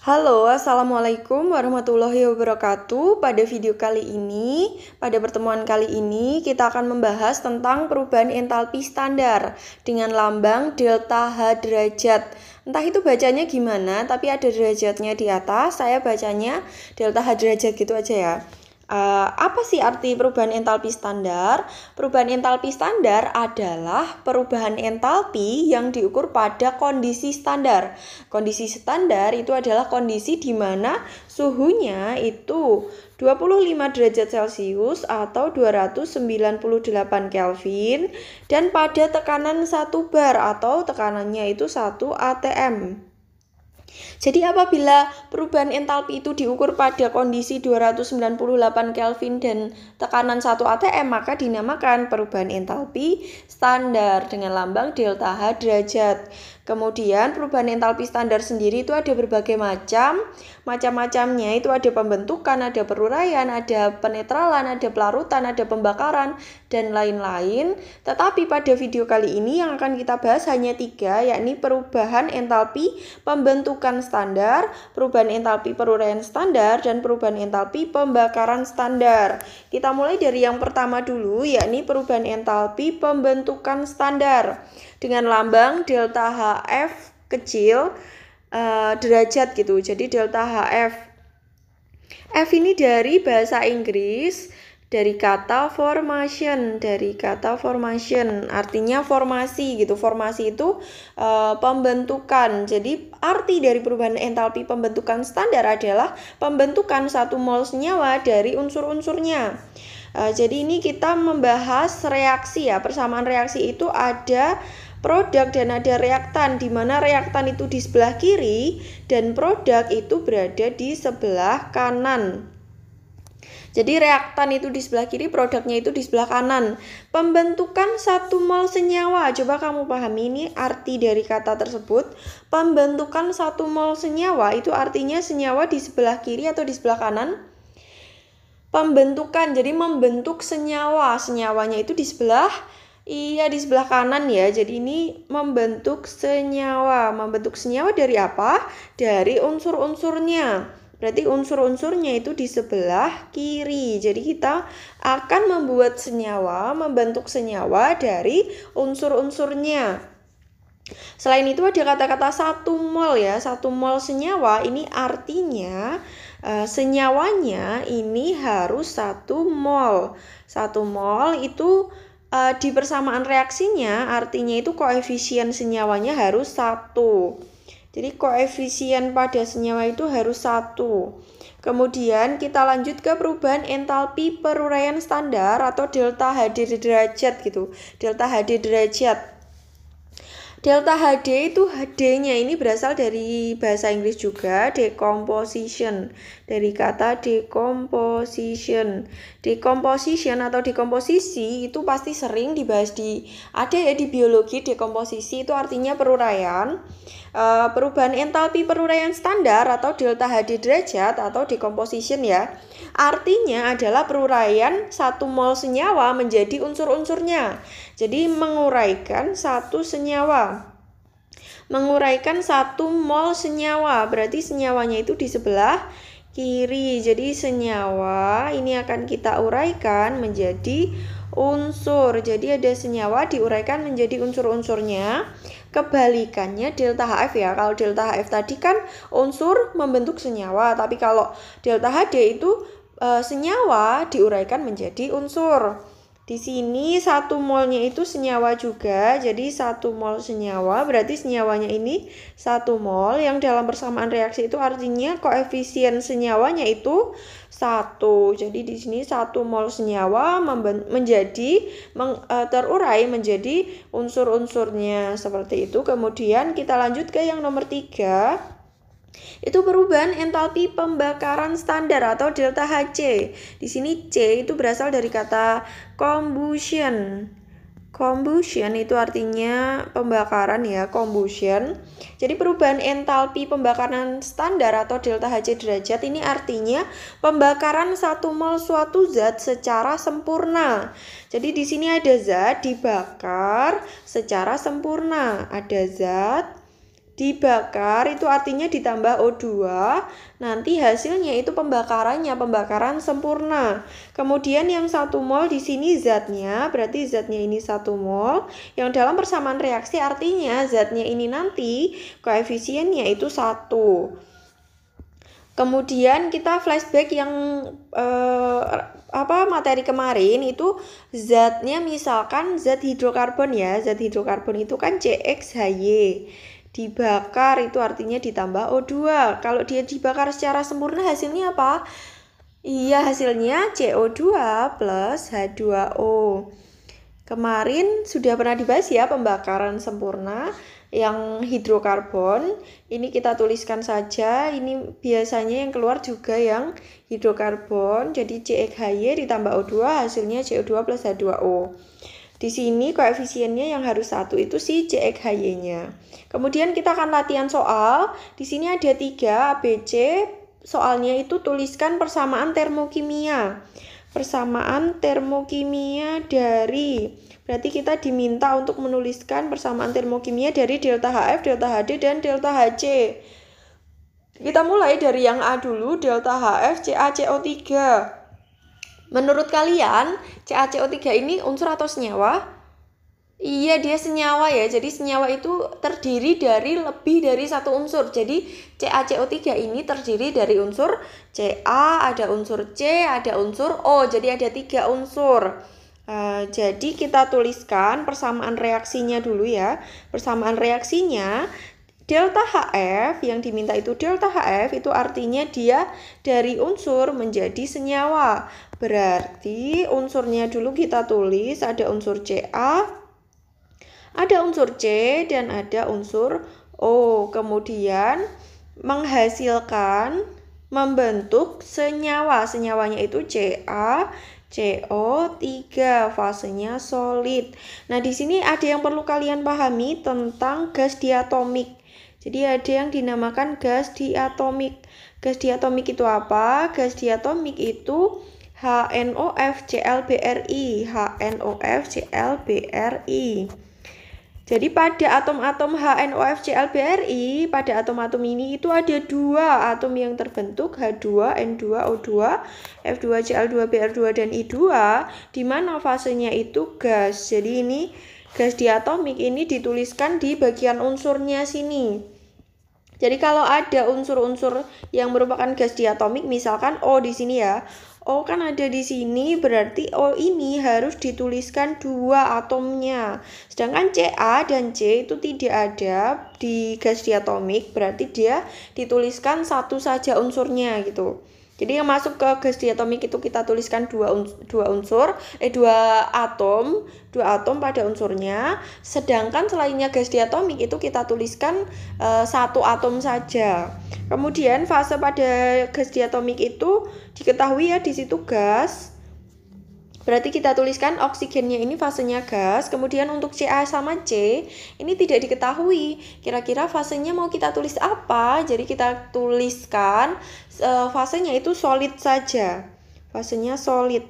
Halo, Assalamualaikum warahmatullahi wabarakatuh. Pada pertemuan kali ini kita akan membahas tentang perubahan entalpi standar dengan lambang delta H derajat. Entah itu bacanya gimana, tapi ada derajatnya di atas, saya bacanya delta H derajat gitu aja ya. Apa sih arti perubahan entalpi standar? Perubahan entalpi standar adalah perubahan entalpi yang diukur pada kondisi standar. Kondisi standar itu adalah kondisi di mana suhunya itu 25 derajat Celcius atau 298 Kelvin dan pada tekanan 1 bar atau tekanannya itu 1 atm. Jadi apabila perubahan entalpi itu diukur pada kondisi 298 Kelvin dan tekanan 1 atm, maka dinamakan perubahan entalpi standar dengan lambang delta H derajat. Kemudian perubahan entalpi standar sendiri itu ada berbagai macam-macamnya itu ada pembentukan, ada peruraian, ada penetralan, ada pelarutan, ada pembakaran, dan lain-lain. Tetapi pada video kali ini yang akan kita bahas hanya 3, yakni perubahan entalpi pembentukan standar, perubahan entalpi peruraian standar, dan perubahan entalpi pembakaran standar. Kita mulai dari yang pertama dulu, yakni perubahan entalpi pembentukan standar dengan lambang delta HF kecil derajat gitu. Jadi delta HF. F ini dari bahasa Inggris, dari kata formation, artinya formasi gitu. Formasi itu pembentukan. Jadi arti dari perubahan entalpi pembentukan standar adalah pembentukan 1 mol senyawa dari unsur-unsurnya. Jadi ini kita membahas reaksi ya. Persamaan reaksi itu ada produk dan ada reaktan, di mana reaktan itu di sebelah kiri dan produk itu berada di sebelah kanan. Jadi reaktan itu di sebelah kiri, produknya itu di sebelah kanan. Pembentukan 1 mol senyawa, coba kamu pahami ini arti dari kata tersebut. Pembentukan 1 mol senyawa itu artinya senyawa di sebelah kiri atau di sebelah kanan? Pembentukan, jadi membentuk senyawa, senyawanya itu di sebelah kanan ya. Jadi ini membentuk senyawa. Membentuk senyawa dari apa? Dari unsur-unsurnya. Berarti unsur-unsurnya itu di sebelah kiri. Jadi kita akan membuat senyawa, membentuk senyawa dari unsur-unsurnya. Selain itu ada kata-kata 1 mol ya. 1 mol senyawa ini artinya senyawanya ini harus 1 mol. 1 mol itu di persamaan reaksinya artinya itu koefisien senyawanya harus 1. Jadi koefisien pada senyawa itu harus 1. Kemudian kita lanjut ke perubahan entalpi peruraian standar atau delta HD derajat gitu. Delta HD derajat. Delta HD itu D-nya ini berasal dari bahasa Inggris juga, decomposition. Dari kata decomposition. Decomposition atau dekomposisi itu pasti sering dibahas ada ya di biologi. Dekomposisi itu artinya peruraian. Perubahan entalpi peruraian standar atau delta HD derajat atau decomposition ya. Artinya adalah peruraian 1 mol senyawa menjadi unsur-unsurnya. Jadi menguraikan 1 senyawa. Menguraikan 1 mol senyawa, berarti senyawanya itu di sebelah kiri. Jadi senyawa ini akan kita uraikan menjadi unsur. Jadi ada senyawa diuraikan menjadi unsur-unsurnya. Kebalikannya delta HF ya. Kalau delta HF tadi kan unsur membentuk senyawa, tapi kalau delta HD itu senyawa diuraikan menjadi unsur. Di sini 1 molnya itu senyawa juga, jadi 1 mol senyawa berarti senyawanya ini 1 mol yang dalam persamaan reaksi itu artinya koefisien senyawanya itu 1. Jadi di sini 1 mol senyawa terurai menjadi unsur-unsurnya seperti itu. Kemudian kita lanjut ke yang nomor 3. Itu perubahan entalpi pembakaran standar atau delta Hc. Di sini C itu berasal dari kata combustion. Combustion itu artinya pembakaran ya, combustion. Jadi perubahan entalpi pembakaran standar atau delta Hc derajat ini artinya pembakaran 1 mol suatu zat secara sempurna. Jadi di sini ada zat dibakar secara sempurna. Ada zat Dibakar itu artinya ditambah O2, nanti hasilnya itu pembakaran sempurna. Kemudian yang 1 mol di sini zatnya, berarti zatnya ini 1 mol. Yang dalam persamaan reaksi artinya zatnya ini nanti koefisiennya itu 1. Kemudian kita flashback yang materi kemarin itu zatnya misalkan zat hidrokarbon ya. Zat hidrokarbon itu kan CXHY. Dibakar itu artinya ditambah O2. Kalau dia dibakar secara sempurna hasilnya apa? Iya, hasilnya CO2 plus H2O. Kemarin sudah pernah dibahas ya pembakaran sempurna yang hidrokarbon. Ini kita tuliskan saja, ini biasanya yang keluar juga yang hidrokarbon. Jadi CXHY ditambah O2 hasilnya CO2 plus H2O. Di sini koefisiennya yang harus 1 itu si CXHY-nya. Kemudian kita akan latihan soal. Di sini ada 3 ABC. Soalnya itu tuliskan persamaan termokimia. Persamaan termokimia dari, berarti kita diminta untuk menuliskan persamaan termokimia dari delta HF, delta HD, dan delta HC. Kita mulai dari yang A dulu, delta HF CaCO3. Menurut kalian, CaCO3 ini unsur atau senyawa? Iya, dia senyawa ya. Jadi senyawa itu terdiri dari lebih dari 1 unsur. Jadi CaCO3 ini terdiri dari unsur Ca, ada unsur C, ada unsur O. Jadi ada 3 unsur. Jadi kita tuliskan persamaan reaksinya dulu ya. Persamaan reaksinya delta HF, yang diminta itu delta HF, itu artinya dia dari unsur menjadi senyawa. Berarti unsurnya dulu kita tulis, ada unsur Ca, ada unsur C, dan ada unsur O. Kemudian menghasilkan, membentuk senyawa. Senyawanya itu CaCO3, fasenya solid. Nah, di sini ada yang perlu kalian pahami tentang gas diatomik. Jadi ada yang dinamakan gas diatomik. Gas diatomik itu apa? Gas diatomik itu HNOFClBrI. HNOFClBrI. Jadi pada atom-atom HNOFClBrI, pada atom-atom ini itu ada 2 atom yang terbentuk, H2N2O2, F2Cl2Br2 dan I2, di mana fasenya itu gas. Jadi ini gas diatomik ini dituliskan di bagian unsurnya sini. Jadi kalau ada unsur-unsur yang merupakan gas diatomik, misalkan O di sini ya. O kan ada di sini, berarti O ini harus dituliskan 2 atomnya. Sedangkan Ca dan C itu tidak ada di gas diatomik, berarti dia dituliskan 1 saja unsurnya gitu. Jadi yang masuk ke gas diatomik itu kita tuliskan 2 atom pada unsurnya. Sedangkan selainnya gas diatomik itu kita tuliskan 1 atom saja. Kemudian fase pada gas diatomik itu diketahui ya, di situ gas. Berarti kita tuliskan oksigennya ini fasenya gas. Kemudian untuk Ca sama C ini tidak diketahui. Kira-kira fasenya mau kita tulis apa? Jadi kita tuliskan fasenya itu solid saja. Fasenya solid.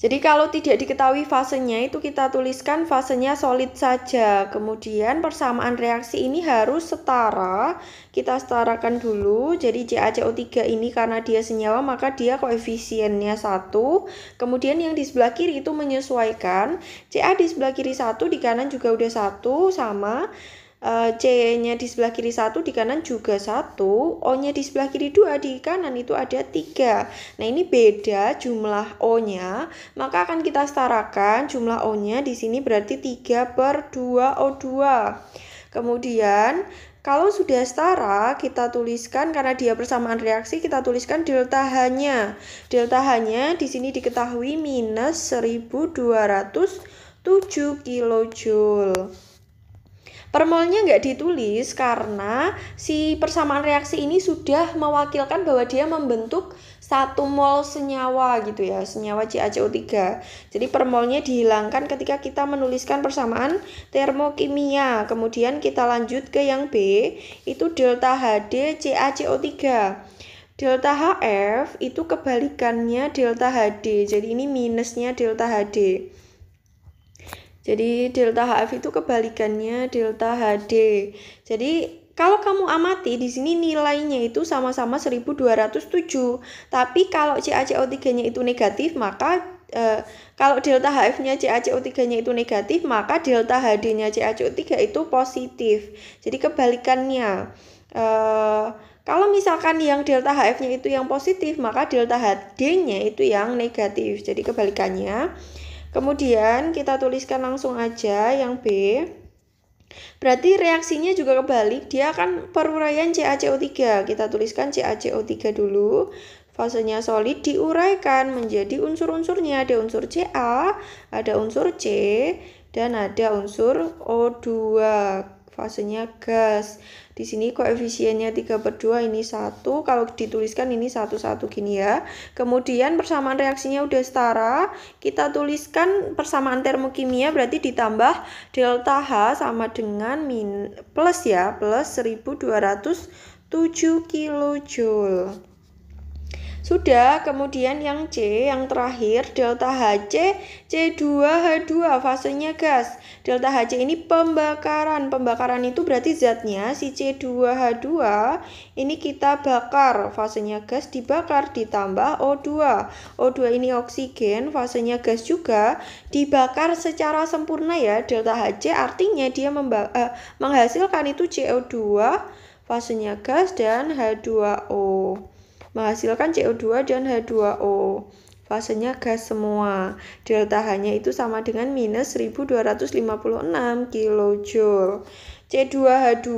Jadi kalau tidak diketahui fasenya itu kita tuliskan fasenya solid saja. Kemudian persamaan reaksi ini harus setara. Kita setarakan dulu. Jadi CaCO3 ini karena dia senyawa maka dia koefisiennya 1. Kemudian yang di sebelah kiri itu menyesuaikan. Ca di sebelah kiri 1, di kanan juga udah 1 sama. C-nya di sebelah kiri 1, di kanan juga 1, O-nya di sebelah kiri 2, di kanan itu ada 3. Nah, ini beda jumlah O-nya, maka akan kita setarakan jumlah O-nya di sini berarti 3/2O2. Kemudian, kalau sudah setara, kita tuliskan karena dia persamaan reaksi, kita tuliskan delta H-nya. Delta H-nya di sini diketahui minus 1207 kJ. Per molnya nggak ditulis karena si persamaan reaksi ini sudah mewakilkan bahwa dia membentuk 1 mol senyawa gitu ya, senyawa CaCO3. Jadi per molnya dihilangkan ketika kita menuliskan persamaan termokimia. Kemudian kita lanjut ke yang B, itu delta HD CaCO3. Delta HF itu kebalikannya delta HD. Jadi ini minusnya delta HD. Jadi delta HF itu kebalikannya delta HD. Jadi kalau kamu amati di sini nilainya itu sama-sama 1207. Tapi kalau CaCO3-nya itu negatif, maka kalau delta HF-nya CaCO3-nya itu negatif, maka delta HD-nya CaCO3 itu positif. Jadi kebalikannya. Kalau misalkan yang delta HF-nya itu yang positif, maka delta HD-nya itu yang negatif. Jadi kebalikannya. Kemudian kita tuliskan langsung aja yang B. Berarti reaksinya juga kebalik, dia akan peruraian CaCO3. Kita tuliskan CaCO3 dulu. Fasenya solid diuraikan menjadi unsur-unsurnya. Ada unsur Ca, ada unsur C, dan ada unsur O2. Fasenya gas. Di sini koefisiennya 3/2, ini 1. Kalau dituliskan ini 1 gini ya. Kemudian persamaan reaksinya udah setara. Kita tuliskan persamaan termokimia berarti ditambah delta H sama dengan plus ya, plus 1207 kJ. Sudah, kemudian yang C, yang terakhir, delta Hc, C2H2, fasenya gas. Delta Hc ini pembakaran. Pembakaran itu berarti zatnya, si C2H2, ini kita bakar. Fasenya gas dibakar, ditambah O2. O2 ini oksigen, fasenya gas juga, dibakar secara sempurna ya. Delta Hc artinya dia menghasilkan itu CO2, fasenya gas, dan H2O. Menghasilkan CO2 dan H2O. Fasenya gas semua. Delta H-nya itu sama dengan minus 1256 kJ. C2H2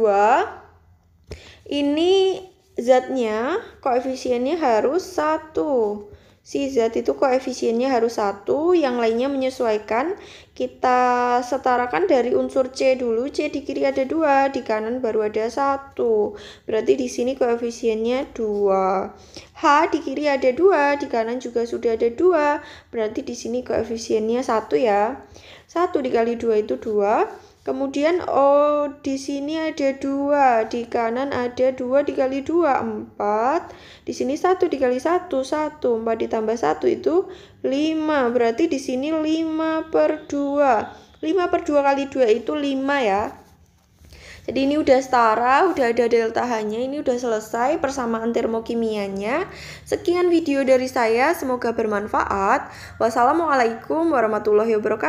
ini zatnya koefisiennya harus 1. Si zat itu koefisiennya harus 1, yang lainnya menyesuaikan. Kita setarakan dari unsur C dulu. C di kiri ada 2, di kanan baru ada 1. Berarti di sini koefisiennya 2. H di kiri ada 2, di kanan juga sudah ada 2. Berarti di sini koefisiennya 1 ya. 1 dikali 2 itu 2. Kemudian O di sini ada 2, di kanan ada 2 dikali 2, 4. Di sini 1 dikali 1, 1. 4 ditambah 1 itu 5. Berarti di sini 5/2. 5/2 kali 2 itu 5 ya. Jadi ini udah setara, udah ada delta H-nya, ini udah selesai persamaan termokimianya. Sekian video dari saya, semoga bermanfaat. Wassalamualaikum warahmatullahi wabarakatuh.